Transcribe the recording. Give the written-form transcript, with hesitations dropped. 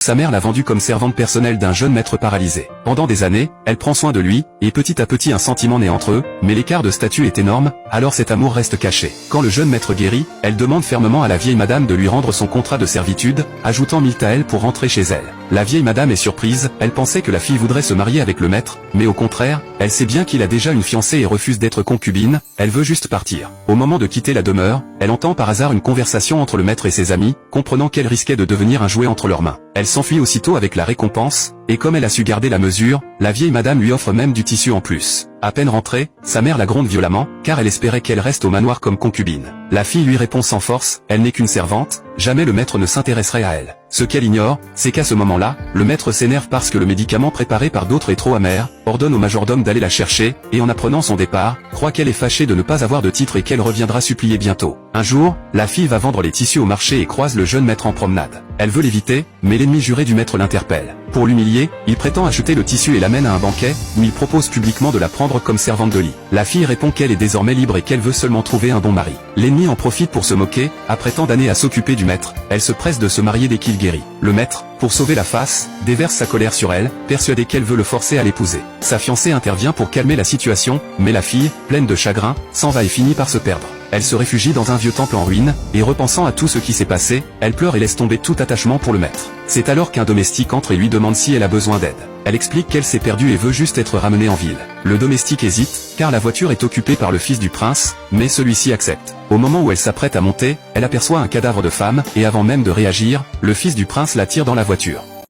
Sa mère l'a vendu comme servante personnelle d'un jeune maître paralysé. Pendant des années, elle prend soin de lui, et petit à petit un sentiment naît entre eux, mais l'écart de statut est énorme, alors cet amour reste caché. Quand le jeune maître guérit, elle demande fermement à la vieille madame de lui rendre son contrat de servitude, ajoutant 1000 taels pour rentrer chez elle. La vieille madame est surprise, elle pensait que la fille voudrait se marier avec le maître, mais au contraire, elle sait bien qu'il a déjà une fiancée et refuse d'être concubine, elle veut juste partir. Au moment de quitter la demeure, elle entend par hasard une conversation entre le maître et ses amis, comprenant qu'elle risquait de devenir un jouet entre leurs mains. Elle s'enfuit aussitôt avec la récompense, et comme elle a su garder la mesure, la vieille madame lui offre même du tissu en plus. À peine rentrée, sa mère la gronde violemment, car elle espérait qu'elle reste au manoir comme concubine. La fille lui répond sans force, elle n'est qu'une servante, jamais le maître ne s'intéresserait à elle. Ce qu'elle ignore, c'est qu'à ce moment-là, le maître s'énerve parce que le médicament préparé par d'autres est trop amer, ordonne au majordome d'aller la chercher, et en apprenant son départ, croit qu'elle est fâchée de ne pas avoir de titre et qu'elle reviendra supplier bientôt. Un jour, la fille va vendre les tissus au marché et croise le jeune maître en promenade. Elle veut l'éviter, mais l'ennemi juré du maître l'interpelle. Pour l'humilier, il prétend acheter le tissu et l'amène à un banquet, où il propose publiquement de la prendre comme servante de lit. La fille répond qu'elle est désormais libre et qu'elle veut seulement trouver un bon mari. L'ennemi en profite pour se moquer, après tant d'années à s'occuper du maître, elle se presse de se marier dès qu'il guérit. Le maître, pour sauver la face, déverse sa colère sur elle, persuadé qu'elle veut le forcer à l'épouser. Sa fiancée intervient pour calmer la situation, mais la fille, pleine de chagrin, s'en va et finit par se perdre. Elle se réfugie dans un vieux temple en ruine, et repensant à tout ce qui s'est passé, elle pleure et laisse tomber tout attachement pour le maître. C'est alors qu'un domestique entre et lui demande si elle a besoin d'aide. Elle explique qu'elle s'est perdue et veut juste être ramenée en ville. Le domestique hésite, car la voiture est occupée par le fils du prince, mais celui-ci accepte. Au moment où elle s'apprête à monter, elle aperçoit un cadavre de femme, et avant même de réagir, le fils du prince la tire dans la voiture.